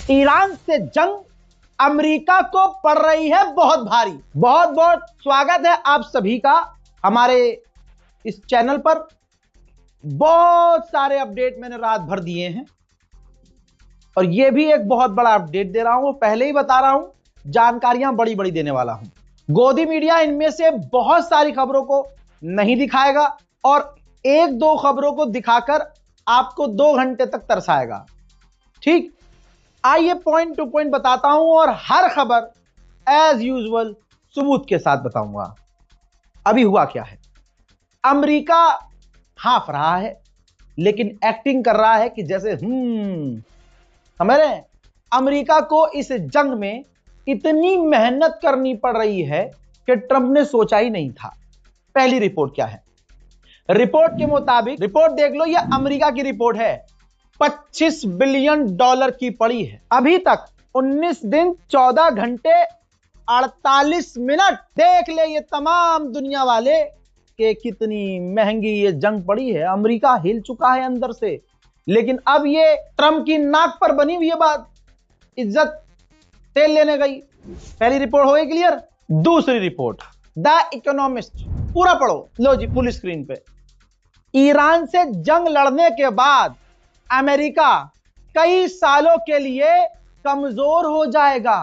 Iran से जंग America को पड़ रही है बहुत भारी। बहुत बहुत स्वागत है आप सभी का हमारे इस चैनल पर। बहुत सारे अपडेट मैंने रात भर दिए हैं और यह भी एक बहुत बड़ा अपडेट दे रहा हूं। पहले ही बता रहा हूं, जानकारियां बड़ी बड़ी देने वाला हूं। गोदी मीडिया इनमें से बहुत सारी खबरों को नहीं दिखाएगा और एक दो खबरों को दिखाकर आपको 2 घंटे तक तरसाएगा। ठीक, आइए पॉइंट टू पॉइंट बताता हूं और हर खबर एज यूजुअल सबूत के साथ बताऊंगा। अभी हुआ क्या है, अमेरिका हाफ रहा है लेकिन एक्टिंग कर रहा है कि जैसे समझ रहे हैं। अमेरिका को इस जंग में इतनी मेहनत करनी पड़ रही है कि ट्रंप ने सोचा ही नहीं था। पहली रिपोर्ट क्या है, रिपोर्ट के मुताबिक, रिपोर्ट देख लो, यह अमेरिका की रिपोर्ट है, $25 बिलियन की पड़ी है अभी तक। 19 दिन 14 घंटे 48 मिनट। देख ले ये तमाम दुनिया वाले कि कितनी महंगी ये जंग पड़ी है। अमेरिका हिल चुका है अंदर से, लेकिन अब ये ट्रंप की नाक पर बनी हुई बात इज्जत तेल लेने गई। पहली रिपोर्ट हो गई क्लियर। दूसरी रिपोर्ट, द इकोनॉमिस्ट, पूरा पढ़ो। लो जी फुल स्क्रीन पे। ईरान से जंग लड़ने के बाद अमेरिका कई सालों के लिए कमजोर हो जाएगा।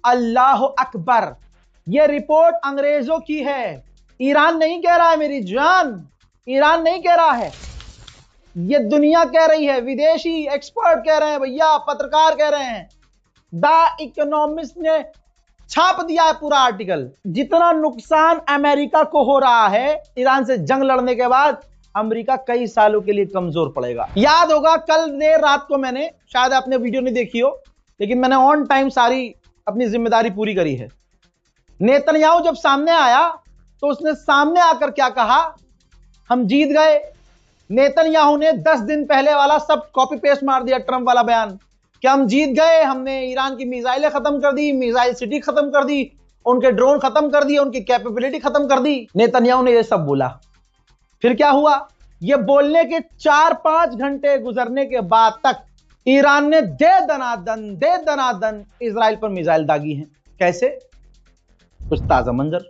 अल्लाह अकबर। यह रिपोर्ट अंग्रेजों की है, ईरान नहीं कह रहा है मेरी जान, ईरान नहीं कह रहा है, यह दुनिया कह रही है। विदेशी एक्सपर्ट कह रहे हैं भैया, पत्रकार कह रहे हैं। द इकोनॉमिस्ट ने छाप दिया है पूरा आर्टिकल। जितना नुकसान अमेरिका को हो रहा है ईरान से जंग लड़ने के बाद, अमेरिका कई सालों के लिए कमजोर पड़ेगा। याद होगा कल देर रात को मैंने, शायद आपने वीडियो नहीं देखी हो, लेकिन मैंने ऑन टाइम सारी अपनी जिम्मेदारी पूरी करी है। नेतन्याहू जब सामने आया तो उसने सामने आकर क्या कहा, हम जीत गए। नेतन्याहू ने 10 दिन पहले वाला सब कॉपी पेस्ट मार दिया, ट्रंप वाला बयान कि हम जीत गए, हमने ईरान की मिसाइलें खत्म कर दी, मिसाइल सिटी खत्म कर दी, उनके ड्रोन खत्म कर दिए, उनकी कैपेबिलिटी खत्म कर दी। नेतन्याहू ने यह सब बोला। फिर क्या हुआ, यह बोलने के 4-5 घंटे गुजरने के बाद तक ईरान ने दे दनादन इजराइल पर मिसाइल दागी हैं। कैसे, कुछ ताजा मंजर।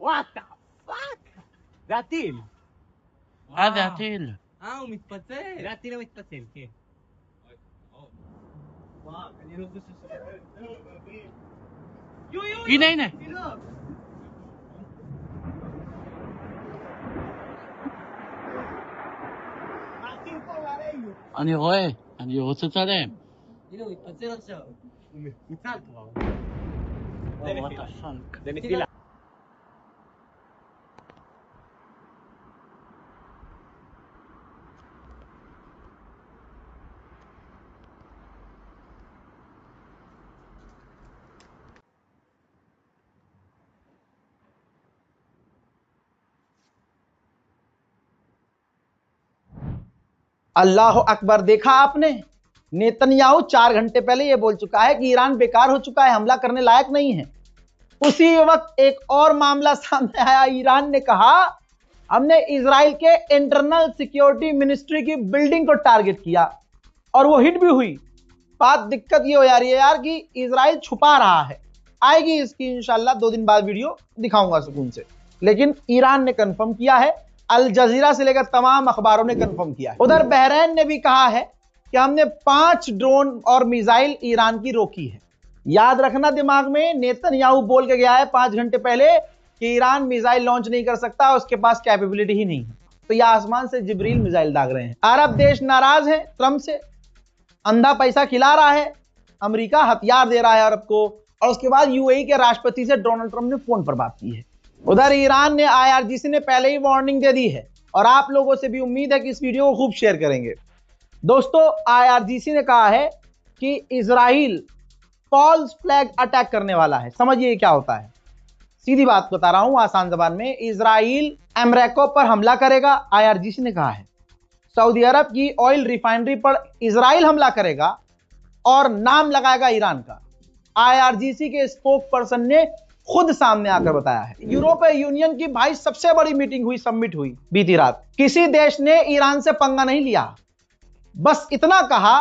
What the fuck? זה הטיל. זה הטיל. הוא מתפצל. זה הטיל המתפצל, כן. וואו, אני לא חושב הנה, הנה. אני רואה, אני רוצה לצלם. הנה, הוא מתפצל עכשיו. Salto. Oh, what the fuck? זה נפילה. अल्लाह अकबर। देखा आपने, नेतन्याहू 4 घंटे पहले यह बोल चुका है कि ईरान बेकार हो चुका है, हमला करने लायक नहीं है। उसी वक्त एक और मामला सामने आया। ईरान ने कहा हमने इजराइल के इंटरनल सिक्योरिटी मिनिस्ट्री की बिल्डिंग को टारगेट किया और वो हिट भी हुई। बात दिक्कत ये हो जा रही है यार कि इजराइल छुपा रहा है। आएगी इसकी इंशाल्लाह 2 दिन बाद वीडियो दिखाऊंगा सुकून से। लेकिन ईरान ने कंफर्म किया है, अल जजीरा से लेकर तमाम अखबारों ने कंफर्म किया है। उधर बहरीन ने भी कहा है कि हमने 5 ड्रोन और मिसाइल ईरान की रोकी है। याद रखना दिमाग में, नेतन्याहू बोल के गया है 5 घंटे पहले कि ईरान मिसाइल लॉन्च नहीं कर सकता, उसके पास कैपेबिलिटी ही नहीं है। तो यह आसमान से जिब्रील मिसाइल दाग रहे हैं। अरब देश नाराज है ट्रंप से, अंधा पैसा खिला रहा है, अमेरिका हथियार दे रहा है अरब को। और उसके बाद यूएई के राष्ट्रपति से डोनाल्ड ट्रंप ने फोन पर बात की है। उधर ईरान ने आईआरजीसी ने पहले ही वार्निंग दे दी है और आप लोगों से भी उम्मीद है कि इस वीडियो को खूब शेयर करेंगे। दोस्तों, आईआरजीसी ने कहा है कि इजराइल फॉल्स फ्लैग अटैक करने वाला है। समझिए क्या होता है, सीधी बात बता रहा हूं आसान जबान में। इजराइल अमेरिका पर हमला करेगा, आईआरजीसी ने कहा है। सऊदी अरब की ऑयल रिफाइनरी पर इजराइल हमला करेगा और नाम लगाएगा ईरान का। आईआरजीसी के स्पोक पर्सन ने खुद सामने आकर बताया है। यूरोपीय यूनियन की भाई सबसे बड़ी मीटिंग हुई, समिट हुई बीती रात। किसी देश ने ईरान से पंगा नहीं लिया, बस इतना कहा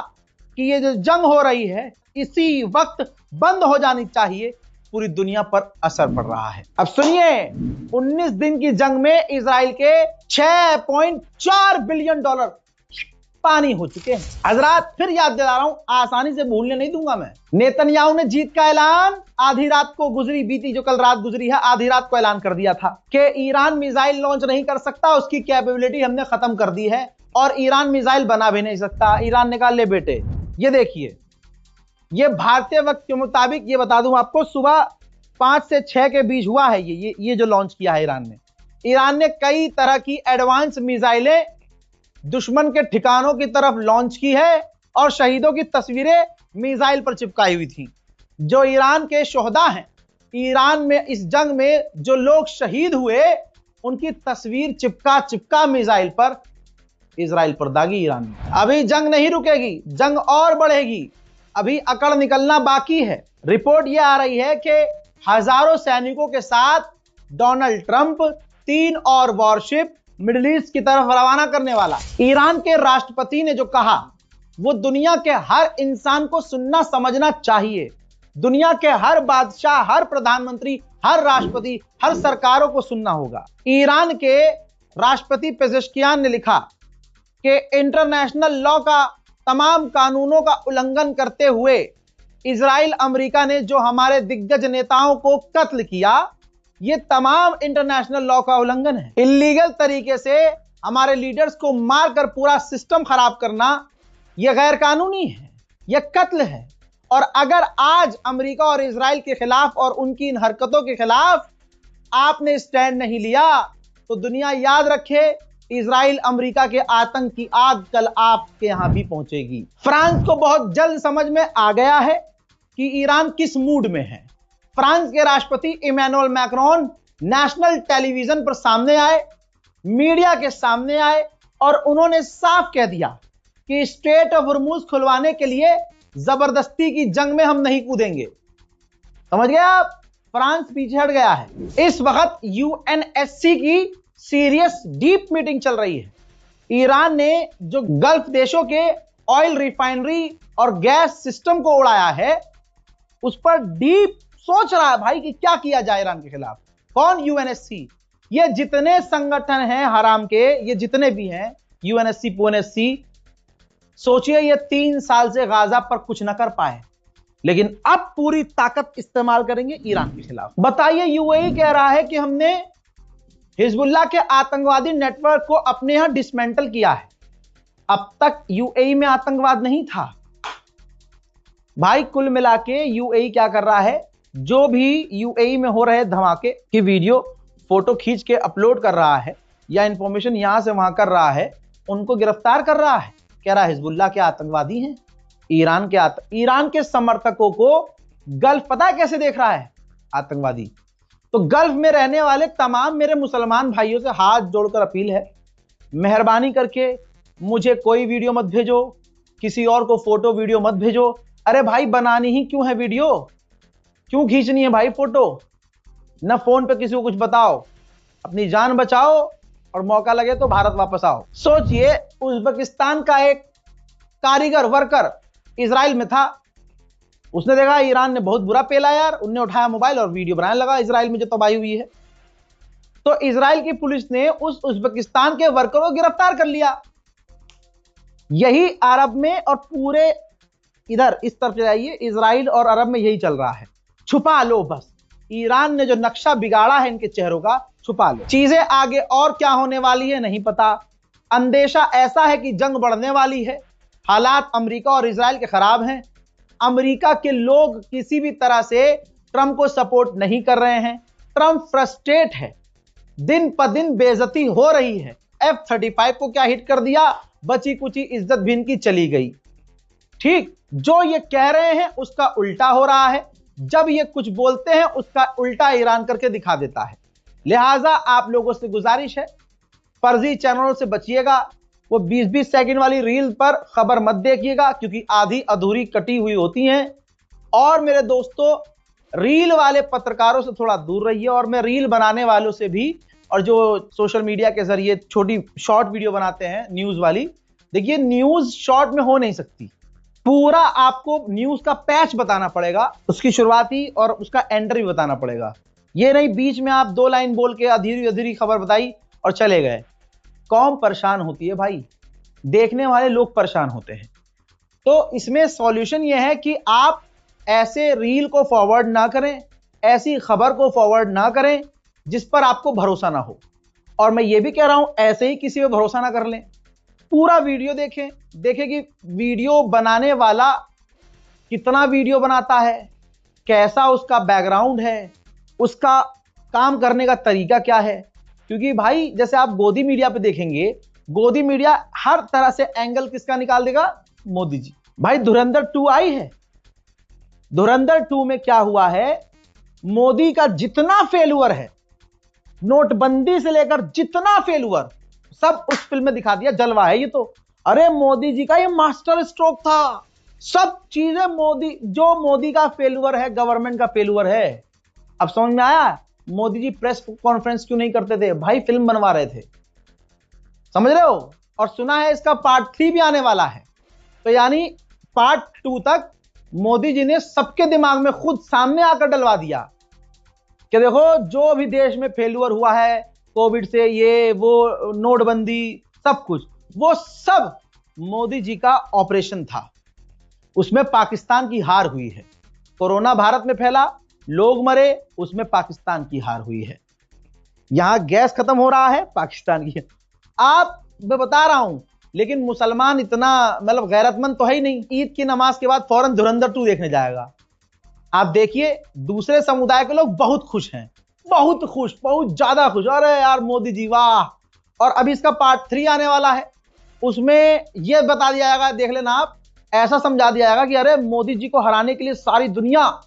कि ये जो जंग हो रही है इसी वक्त बंद हो जानी चाहिए, पूरी दुनिया पर असर पड़ रहा है। अब सुनिए, 19 दिन की जंग में इजराइल के 6.4 बिलियन डॉलर पानी हो चुके हैं। हजरात, फिर याद दिला रहा हूं, आसानी से भूलने नहीं दूंगा मैं। नेतन्याहू ने जीत का ऐलान आधी रात को गुजरी, बीती जो कल रात गुजरी है, आधी रात को ऐलान कर दिया था कि ईरान मिसाइल लॉन्च नहीं कर सकता, उसकी कैपेबिलिटी हमने खत्म कर दी है और ईरान मिसाइल बना भी नहीं सकता। ईरान ने कहा ले बेटे, ये देखिए, ये भारतीय वक्त के मुताबिक, ये बता दूं आपको, सुबह 5 से 6 के बीच हुआ है ये जो लॉन्च किया है ईरान ने। ईरान ने कई तरह की एडवांस मिसाइलें दुश्मन के ठिकानों की तरफ लॉन्च की है और शहीदों की तस्वीरें मिसाइल पर चिपकाई हुई थी। जो ईरान के शोहदा हैं, ईरान में इस जंग में जो लोग शहीद हुए, उनकी तस्वीर चिपका चिपका मिसाइल पर इजराइल पर दागी ईरान ने। अभी जंग नहीं रुकेगी, जंग और बढ़ेगी, अभी अकड़ निकलना बाकी है। रिपोर्ट यह आ रही है कि हजारों सैनिकों के साथ डोनाल्ड ट्रंप 3 और वॉरशिप मिडिल ईस्ट की तरफ रवाना करने वाला। ईरान के राष्ट्रपति ने जो कहा वो दुनिया के हर इंसान को सुनना समझना चाहिए। दुनिया के हर बादशाह, हर प्रधानमंत्री, हर राष्ट्रपति, हर सरकारों को सुनना होगा। ईरान के राष्ट्रपति पेजेश्कियान ने लिखा कि इंटरनेशनल लॉ का, तमाम कानूनों का उल्लंघन करते हुए इजराइल अमेरिका ने जो हमारे दिग्गज नेताओं को कत्ल किया, ये तमाम इंटरनेशनल लॉ का उल्लंघन है। इलीगल तरीके से हमारे लीडर्स को मारकर पूरा सिस्टम खराब करना, यह गैर कानूनी है, यह कत्ल है। और अगर आज अमेरिका और इजराइल के खिलाफ और उनकी इन हरकतों के खिलाफ आपने स्टैंड नहीं लिया तो दुनिया याद रखे, इजराइल अमेरिका के आतंक की आग कल आपके यहां भी पहुंचेगी। फ्रांस को बहुत जल्द समझ में आ गया है कि ईरान किस मूड में है। फ्रांस के राष्ट्रपति इमैनुअल मैक्रोन नेशनल टेलीविजन पर सामने आए, मीडिया के सामने आए और उन्होंने साफ कह दिया कि स्ट्रेट ऑफ हॉर्मुज खुलवाने के लिए जबरदस्ती की जंग में हम नहीं कूदेंगे। समझ गए आप, फ्रांस पीछे हट गया है। इस वक्त यूएनएससी की सीरियस डीप मीटिंग चल रही है। ईरान ने जो गल्फ देशों के ऑयल रिफाइनरी और गैस सिस्टम को उड़ाया है, उस पर डीप सोच रहा है भाई कि क्या किया जाए ईरान के खिलाफ। कौन? यूएनएससी। ये जितने संगठन हैं हराम के, ये जितने भी हैं, यूएनएससी, पीएनएससी, सोचिए ये 3 साल से गाजा पर कुछ न कर पाए, लेकिन अब पूरी ताकत इस्तेमाल करेंगे ईरान के खिलाफ। बताइए, यूएई कह रहा है कि हमने हिजबुल्लाह के आतंकवादी नेटवर्क को अपने यहां डिसमेंटल किया है। अब तक यूएई में आतंकवाद नहीं था, भाई कुल मिला के यूएई क्या कर रहा है, जो भी यूएई में हो रहे धमाके की वीडियो फोटो खींच के अपलोड कर रहा है या इंफॉर्मेशन यहां से वहां कर रहा है, उनको गिरफ्तार कर रहा है। कह रहा है हिजबुल्लाह के आतंकवादी हैं, ईरान के समर्थकों को गल्फ पता है कैसे देख रहा है, आतंकवादी। तो गल्फ में रहने वाले तमाम मेरे मुसलमान भाइयों से हाथ जोड़कर अपील है, मेहरबानी करके मुझे कोई वीडियो मत भेजो, किसी और को फोटो वीडियो मत भेजो। अरे भाई बनानी ही क्यों है वीडियो, क्यों खींचनी है भाई फोटो, न फोन पे किसी को कुछ बताओ, अपनी जान बचाओ और मौका लगे तो भारत वापस आओ। सोचिए उज्बेकिस्तान का एक कारीगर वर्कर इजराइल में था, उसने देखा ईरान ने बहुत बुरा पेला यार, उनने उठाया मोबाइल और वीडियो बनाने लगा इजराइल में जो तबाही हुई है। तो इजराइल की पुलिस ने उस उज्बेकिस्तान के वर्कर को गिरफ्तार कर लिया। यही अरब में और पूरे इधर इस तरफ जाइए, इजराइल और अरब में यही चल रहा है, छुपा लो बस। ईरान ने जो नक्शा बिगाड़ा है इनके चेहरों का, छुपा लो। चीजें आगे और क्या होने वाली है नहीं पता, अंदेशा ऐसा है कि जंग बढ़ने वाली है, हालात अमेरिका और इजराइल के खराब हैं। अमेरिका के लोग किसी भी तरह से ट्रंप को सपोर्ट नहीं कर रहे हैं, ट्रंप फ्रस्ट्रेट है, दिन पर दिन बेइज्जती हो रही है। F-35 को क्या हिट कर दिया, बची कुची इज्जत भी इनकी चली गई। ठीक, जो ये कह रहे हैं उसका उल्टा हो रहा है, जब ये कुछ बोलते हैं उसका उल्टा ईरान करके दिखा देता है। लिहाजा आप लोगों से गुजारिश है, फर्जी चैनलों से बचिएगा, वो 20-20 सेकंड वाली रील पर खबर मत देखिएगा क्योंकि आधी अधूरी कटी हुई होती हैं। और मेरे दोस्तों रील वाले पत्रकारों से थोड़ा दूर रहिए, और मैं रील बनाने वालों से भी, और जो सोशल मीडिया के जरिए छोटी शॉर्ट वीडियो बनाते हैं न्यूज वाली, देखिए न्यूज शॉर्ट में हो नहीं सकती, पूरा आपको न्यूज का पैच बताना पड़ेगा, उसकी शुरुआती और उसका एंडर भी बताना पड़ेगा। ये नहीं बीच में आप 2 लाइन बोल के अधूरी अधूरी खबर बताई और चले गए। कौम परेशान होती है भाई, देखने वाले लोग परेशान होते हैं। तो इसमें सॉल्यूशन यह है कि आप ऐसे रील को फॉरवर्ड ना करें, ऐसी खबर को फॉरवर्ड ना करें जिस पर आपको भरोसा ना हो। और मैं ये भी कह रहा हूं ऐसे ही किसी पे भरोसा ना कर लें, पूरा वीडियो देखें कि वीडियो बनाने वाला कितना वीडियो बनाता है, कैसा उसका बैकग्राउंड है, उसका काम करने का तरीका क्या है। क्योंकि भाई जैसे आप गोदी मीडिया पे देखेंगे, गोदी मीडिया हर तरह से एंगल किसका निकाल देगा, मोदी जी। भाई धुरंधर 2 आई है, धुरंधर 2 में क्या हुआ है, मोदी का जितना फेलुअर है, नोटबंदी से लेकर जितना फेलुअर सब उस फिल्म में दिखा दिया। जलवा है ये तो। अरे मोदी जी का ये मास्टर स्ट्रोक था, सब चीजें मोदी, जो मोदी का फेलुअर है गवर्नमेंट का फेलुअर है। अब समझ में आया मोदी जी प्रेस कॉन्फ्रेंस क्यों नहीं करते थे, भाई फिल्म बनवा रहे थे, समझ रहे हो। और सुना है इसका पार्ट 3 भी आने वाला है। तो यानी पार्ट 2 तक मोदी जी ने सबके दिमाग में खुद सामने आकर डलवा दिया कि देखो जो भी देश में फेलुअर हुआ है, कोविड से ये वो नोटबंदी सब कुछ, वो सब मोदी जी का ऑपरेशन था, उसमें पाकिस्तान की हार हुई है। कोरोना भारत में फैला, लोग मरे, उसमें पाकिस्तान की हार हुई है। यहां गैस खत्म हो रहा है, पाकिस्तान की। आप मैं बता रहा हूं, लेकिन मुसलमान इतना मतलब गैरतमंद तो है ही नहीं, ईद की नमाज के बाद फौरन धुरंधर 2 देखने जाएगा। आप देखिए दूसरे समुदाय के लोग बहुत खुश हैं, बहुत खुश, बहुत ज्यादा खुश, अरे यार मोदी जी वाह। और अभी इसका पार्ट 3 आने वाला है, उसमें यह बता दिया जाएगा, देख लेना आप, ऐसा समझा दिया जाएगा कि अरे मोदी जी को हराने के लिए सारी दुनिया,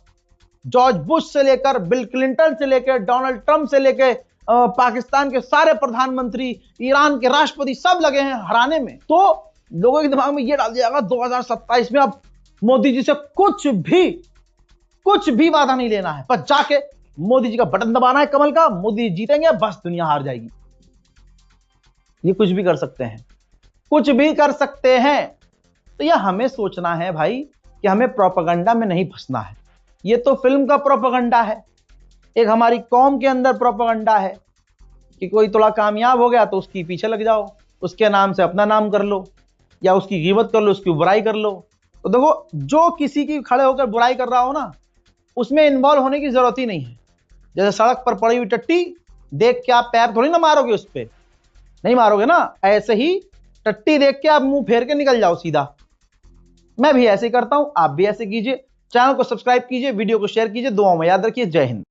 जॉर्ज बुश से लेकर बिल क्लिंटन से लेकर डोनाल्ड ट्रंप से लेकर पाकिस्तान के सारे प्रधानमंत्री, ईरान के राष्ट्रपति सब लगे हैं हराने में। तो लोगों के दिमाग में यह डाल दिया जाएगा 2027 में अब मोदी जी से कुछ भी वादा नहीं लेना है, बस जाके मोदी जी का बटन दबाना है कमल का, मोदी जीतेंगे, बस दुनिया हार जाएगी। ये कुछ भी कर सकते हैं, कुछ भी कर सकते हैं। तो यह हमें सोचना है भाई कि हमें प्रोपेगेंडा में नहीं फंसना है। ये तो फिल्म का प्रोपेगेंडा है, एक हमारी कौम के अंदर प्रोपेगेंडा है कि कोई थोड़ा कामयाब हो गया तो उसके पीछे लग जाओ, उसके नाम से अपना नाम कर लो, या उसकी गिबत कर लो, उसकी बुराई कर लो। तो देखो जो किसी की खड़े होकर बुराई कर रहा हो ना, उसमें इन्वॉल्व होने की जरूरत ही नहीं है। जैसे सड़क पर पड़ी हुई टट्टी देख के आप पैर थोड़ी ना मारोगे, उस पर नहीं मारोगे ना, ऐसे ही टट्टी देख के आप मुंह फेर के निकल जाओ सीधा, मैं भी ऐसे ही करता हूं, आप भी ऐसे कीजिए। चैनल को सब्सक्राइब कीजिए, वीडियो को शेयर कीजिए, दुआओं में याद रखिए। जय हिंद।